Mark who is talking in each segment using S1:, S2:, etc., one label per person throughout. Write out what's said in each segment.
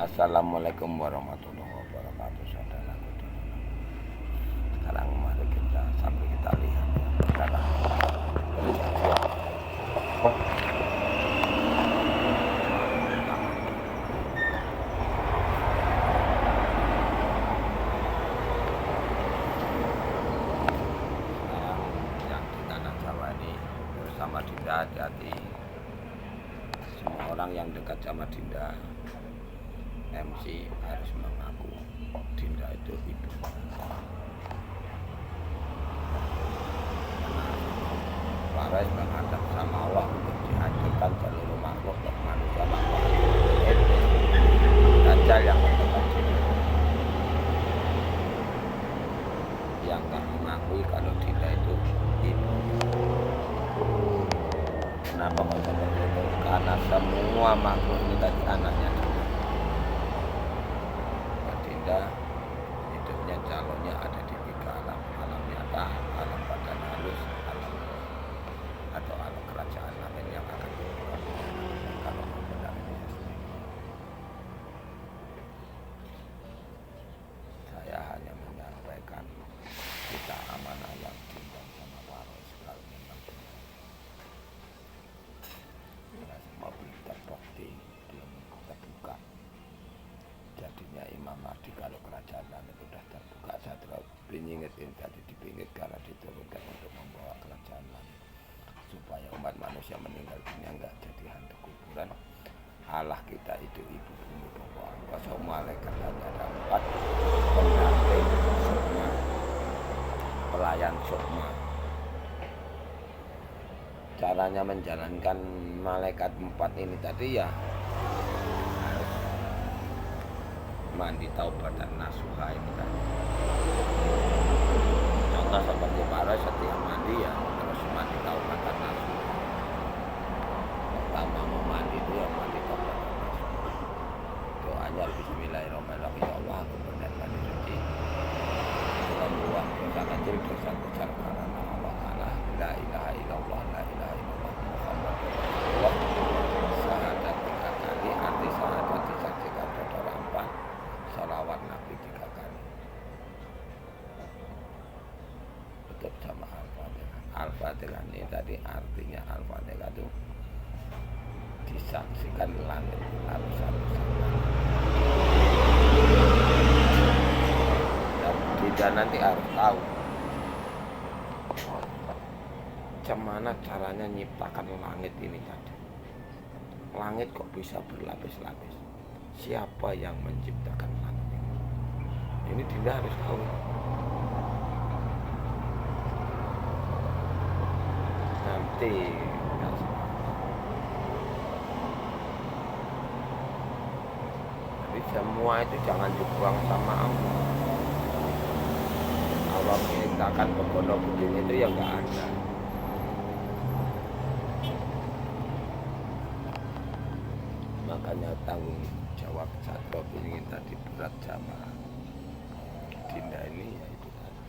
S1: Assalamualaikum warahmatullahi wabarakatuh, saudaraku. Sekarang mari kita sambil kita lihat ya, sekarang perjanjian. Sekarang yang di tanah Jawa ini bersama Dinda, hati-hati. Semua orang yang dekat sama Dinda, MC harus mengaku Dinda itu ibu. Waris menghadap sama Allah untuk dihancurkan seluruh makhluk dan manusia makhluk Dajjal yang mendekat Dinda, yang tak mengakui kalau Dinda itu ibu. Kenapa kok seperti itu? Karena semua makhluk ini tadi anaknya Dinda. Hidupnya calonnya ada di tiga alam: alam nyata, alam badan halus, alam atau alam kerajaan lain yang akan dibuka kalau benar ini. Saya hanya menyampaikan kita amanah yang Dinda sama waris kalau memang semua belum terbukti, belum terbuka. Jadinya Imam Mahdi kalau kerajaan itu sudah terbuka, saya terlalu pingingetin tadi dipingit karena diturunkan untuk membawa kerajaan langit supaya umat manusia meninggal dunia enggak jadi hantu kuburan. Allah kita itu ibu bumi pokok angkasa, malaikat hanya ada 4, pendamping sukma, pelayan sukma. Caranya menjalankan malaikat 4 ini tadi ya harus mandi taubatan nasuha ini kan. Contoh seperti para setiap mandi ya terus mandi taubatan nasuha. Pertama mau mandi itu ya mandi taubatan nasuha. Doanya bismillahirrahmanirrahim, ya Allah aku benar mandi suci, membuang dosa kecil dosa besar karena Allah Ta'ala, la ilaha illallah, la ilaha illallah Muhammad Rasulullah. Syahadat 3 kali, arti syahadat disaksikan saudara 4, salawat Nabi 3 kali. Tutup sama Al-Fatihah. Al-Fatihah ini tadi artinya Al-Fatihah itu disaksikan langit habis-habisan. Dan Dinda nanti harus tahu gimana caranya nyiptakan langit ini tadi. Langit kok bisa berlapis-lapis? Siapa yang menciptakan langit ini? Ini Dinda harus tahu. Nanti jadi semua itu jangan dibuang sama Allah. Allah menciptakan begono begini itu ya nggak ada. Makanya tanggung jawab Satwa ingin tadi berat sama Dinda ini yaitu tadi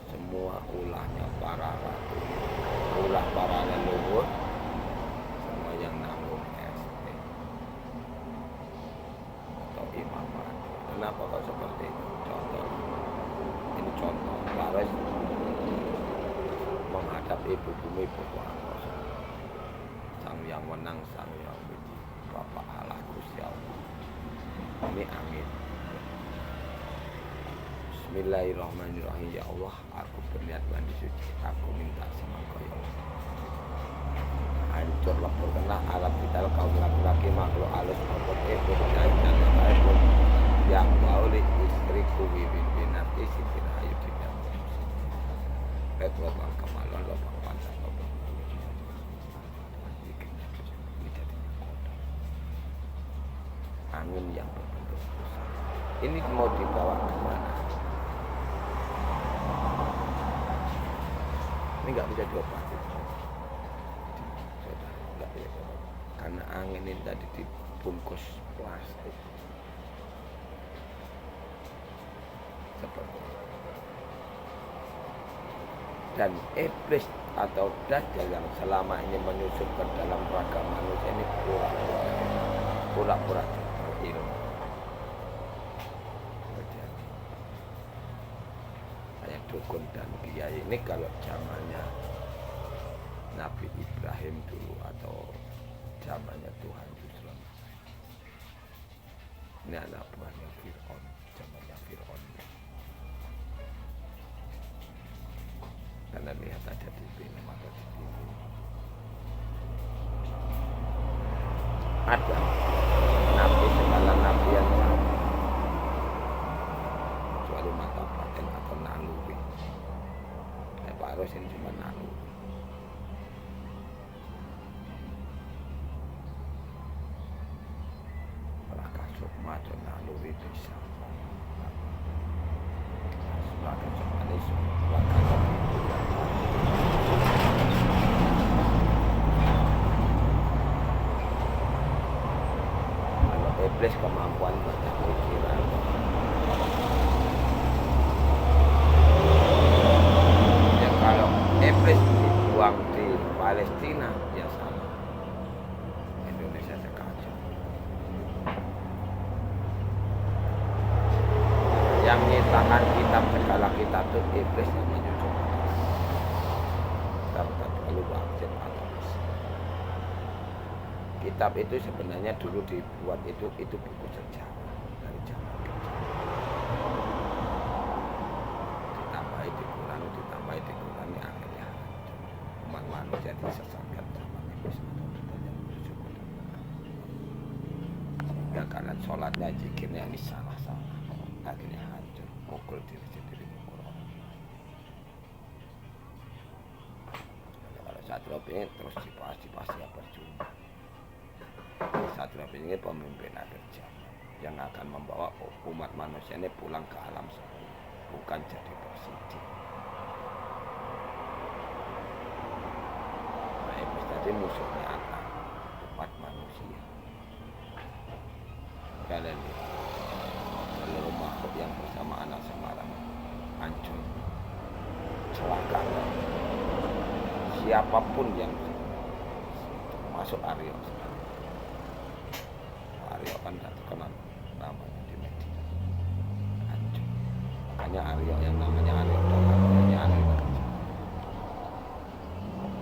S1: semua ulahnya para ratu, ulah para leluhur, semua yang nanggung ST atau Imam Mahdi. Kenapa kok seperti itu? Contoh, ini contoh waris menghadap ibu bumi pokok angkasa, sang yang menang, sang yang biji, Bapak Allah Gusti Allah. Ini amin. Bismillahirrahmanirrahim. Ya Allah, aku berniat mandi suci, aku minta sama Kau ya Allah. Hancur lebur kena alat vital kaum laki-laki, makhluk halus maupun ibu dan ibu yang bauli istriku bibin binati sitin ayu tidak Bedwal kemaluan lobang pantas lobang angin yang berbentuk besar. Ini mau dibawa kemana? Ini nggak bisa diobati, nggak bisa diobati. Karena angin ini tadi dibungkus plastik seperti ini. Dan iblis atau Dajjal yang selama ini menyusup ke dalam raga manusia ini pura-pura berilmu. dan kiai ini kalau zamannya Nabi Ibrahim dulu atau zamannya Tuhan Yusuf, ini anak buahnya Fir'aun, zamannya Fir'aun. Karena lihat aja di film atau di TV, ada nabi segala nabi yang sama, kecuali mata batin atau naluri. Pak Ros ini cuma naluri. Raka Sukma atau naluri bisa. Raka Sukma itu Raka Sukma. Kalau iblis kemampuan baca pikiran. Ya kalau iblis dibuang di Palestina ya sama. Indonesia sekacau. Yang nyitakan kitab segala kitab itu iblis yang menyusun. Kitab lalu wajib atau kitab itu sebenarnya dulu dibuat itu buku sejarah dari zaman kecil. Dikurangi akhirnya umat manusia disesatkan sama iblis atau yang menuju pada dan karena sholatnya zikirnya ini salah akhirnya hancur, mukul diri sendiri, mukul orang. Kalau Satrio pengen terus dipasti ya percuma. Satrio ini pemimpin akhir zaman yang akan membawa umat manusia ini pulang ke alam semula, bukan jadi presiden. Nah, iblis tadi musuhnya akan umat manusia. Kalian lihat, seluruh makhluk yang bersama anak Semarang hancur, celaka. Siapapun yang masuk Aryo